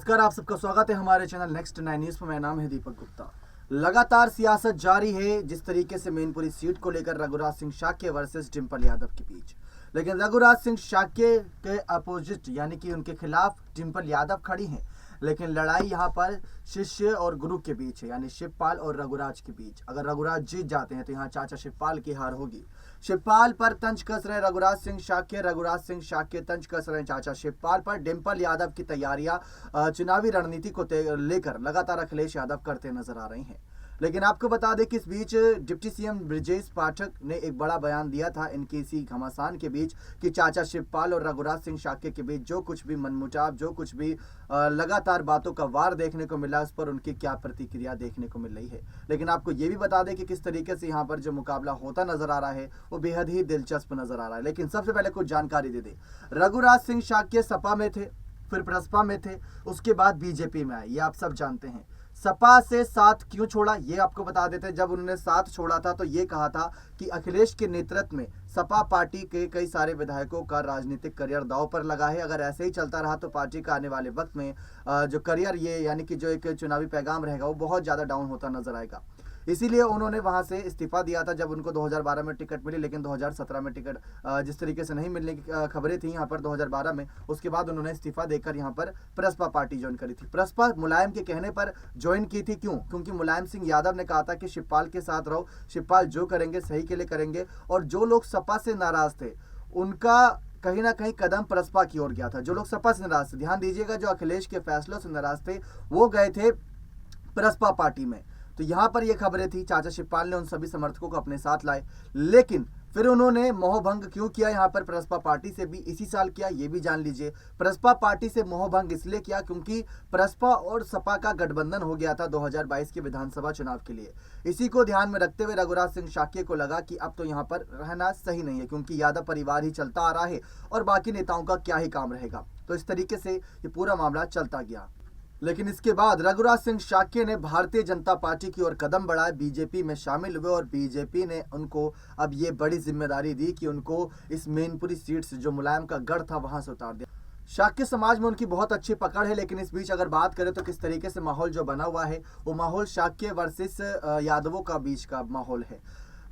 नमस्कार, आप सबका स्वागत है हमारे चैनल नेक्स्ट 9 न्यूज में। मेरा नाम है दीपक गुप्ता। लगातार सियासत जारी है। जिस तरीके से मैनपुरी सीट को लेकर रघुराज सिंह शाक्य वर्सेस डिंपल यादव के बीच, लेकिन रघुराज सिंह शाक्य के अपोजिट यानी कि उनके खिलाफ डिंपल यादव खड़ी हैं। लेकिन लड़ाई यहाँ पर शिष्य और गुरु के बीच है, यानी शिवपाल और रघुराज के बीच। अगर रघुराज जीत जाते हैं तो यहाँ चाचा शिवपाल की हार होगी। शिवपाल पर तंज कस रहे रघुराज सिंह शाक्य, रघुराज सिंह शाक्य तंज कस रहे चाचा शिवपाल पर। डिंपल यादव की तैयारियां चुनावी रणनीति को लेकर लगातार अखिलेश यादव करते नजर आ रहे हैं। लेकिन आपको बता दें कि इस बीच डिप्टी सीएम ब्रजेश पाठक ने एक बड़ा बयान दिया था इनकी इसी घमासान के बीच कि चाचा शिवपाल और रघुराज सिंह शाक्य के बीच जो कुछ भी मनमुटाव, जो कुछ भी लगातार बातों का वार देखने को मिला, उस पर उनकी क्या प्रतिक्रिया देखने को मिल रही है। लेकिन आपको ये भी बता दें कि किस तरीके से यहाँ पर जो मुकाबला होता नजर आ रहा है वो बेहद ही दिलचस्प नजर आ रहा है। लेकिन सबसे पहले कुछ जानकारी दे दें। रघुराज सिंह शाक्य सपा में थे, फिर प्रसपा में थे, उसके बाद बीजेपी में आए, ये आप सब जानते हैं। सपा से साथ क्यों छोड़ा ये आपको बता देते हैं। जब उन्होंने साथ छोड़ा था तो ये कहा था कि अखिलेश के नेतृत्व में सपा पार्टी के कई सारे विधायकों का राजनीतिक करियर दांव पर लगा है। अगर ऐसे ही चलता रहा तो पार्टी का आने वाले वक्त में जो करियर ये यानी कि जो एक चुनावी पैगाम रहेगा वो बहुत ज़्यादा डाउन होता नजर आएगा। इसीलिए उन्होंने वहां से इस्तीफा दिया था जब उनको 2012 में टिकट मिली। लेकिन 2017 में टिकट जिस तरीके से नहीं मिलने की खबरें थी यहाँ पर 2012 में, उसके बाद उन्होंने इस्तीफा देकर यहाँ पर प्रसपा पार्टी ज्वाइन करी थी। प्रसपा मुलायम के कहने पर ज्वाइन की थी। क्यों? क्योंकि मुलायम सिंह यादव ने कहा था कि शिवपाल के साथ रहो, शिवपाल जो करेंगे सही के लिए करेंगे। और जो लोग सपा से नाराज थे उनका कहीं ना कहीं कदम प्रसपा की ओर गया था। जो लोग सपा से नाराज थे, ध्यान दीजिएगा, जो अखिलेश के फैसलों से नाराज थे वो गए थे प्रसपा पार्टी में। तो यहाँ पर ये खबरें थी, चाचा शिवपाल ने उन सभी समर्थकों को अपने साथ लाए। लेकिन फिर उन्होंने मोहभंग क्यों किया यहाँ पर प्रसपा पार्टी से भी इसी साल किया, ये भी जान लीजिए। प्रसपा पार्टी से मोहभंग इसलिए किया क्योंकि प्रसपा और सपा का गठबंधन हो गया था 2022 के विधानसभा चुनाव के लिए। इसी को ध्यान में रखते हुए रघुराज सिंह शाक्य को लगा कि अब तो यहाँ पर रहना सही नहीं है, क्योंकि यादव परिवार ही चलता आ रहा है और बाकी नेताओं का क्या ही काम रहेगा। तो इस तरीके से ये पूरा मामला चलता गया। लेकिन इसके बाद रघुराज सिंह शाक्य ने भारतीय जनता पार्टी की ओर कदम बढ़ाए, बीजेपी में शामिल हुए और बीजेपी ने उनको अब ये बड़ी जिम्मेदारी दी कि उनको इस मैनपुरी सीट से जो मुलायम का गढ़ था वहां से उतार दिया। शाक्य समाज में उनकी बहुत अच्छी पकड़ है। लेकिन इस बीच अगर बात करें तो किस तरीके से माहौल जो बना हुआ है वो माहौल शाक्य वर्सेस यादवों का बीच का माहौल है।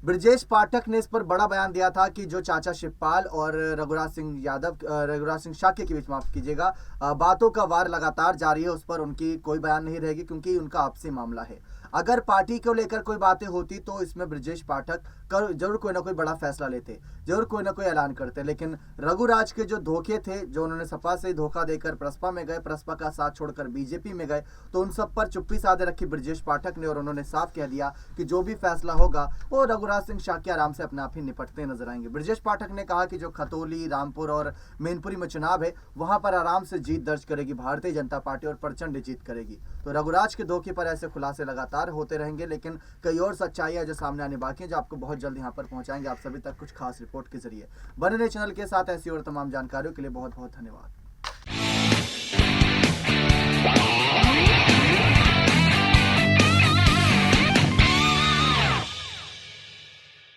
ब्रजेश पाठक ने इस पर बड़ा बयान दिया था कि जो चाचा शिवपाल और रघुराज सिंह शाक्य के बीच, माफ कीजिएगा, बातों का वार लगातार जारी है, उस पर उनकी कोई बयान नहीं रहेगी क्योंकि उनका आपसी मामला है। अगर पार्टी को लेकर कोई बातें होती तो इसमें ब्रजेश पाठक जरूर कोई ना कोई बड़ा फैसला लेते, जरूर कोई ना कोई ऐलान करते। लेकिन रघुराज के जो धोखे थे, जो उन्होंने सपा से धोखा देकर प्रसपा में गए, प्रसपा का साथ छोड़कर बीजेपी में गए, तो उन सब पर चुप्पी साधे रखी ब्रजेश पाठक ने और उन्होंने साफ कह दिया कि जो भी फैसला होगा वो रघुराज सिंह शाक्य आराम से अपने आप ही निपटते नजर आएंगे। ब्रजेश पाठक ने कहा कि जो खतौली, रामपुर और मैनपुरी में चुनाव है वहां पर आराम से जीत दर्ज करेगी भारतीय जनता पार्टी और प्रचंड जीत करेगी। तो रघुराज के धोखे पर ऐसे खुलासे लगातार होते रहेंगे। लेकिन कई और सच्चाइयां जो सामने आने बाकी है, जो आपको बहुत जल्द यहाँ पर पहुंचाएंगे आप सभी तक कुछ खास रिपोर्ट के जरिए। बने रहे चैनल के साथ। ऐसी और तमाम जानकारियों के लिए बहुत बहुत धन्यवाद।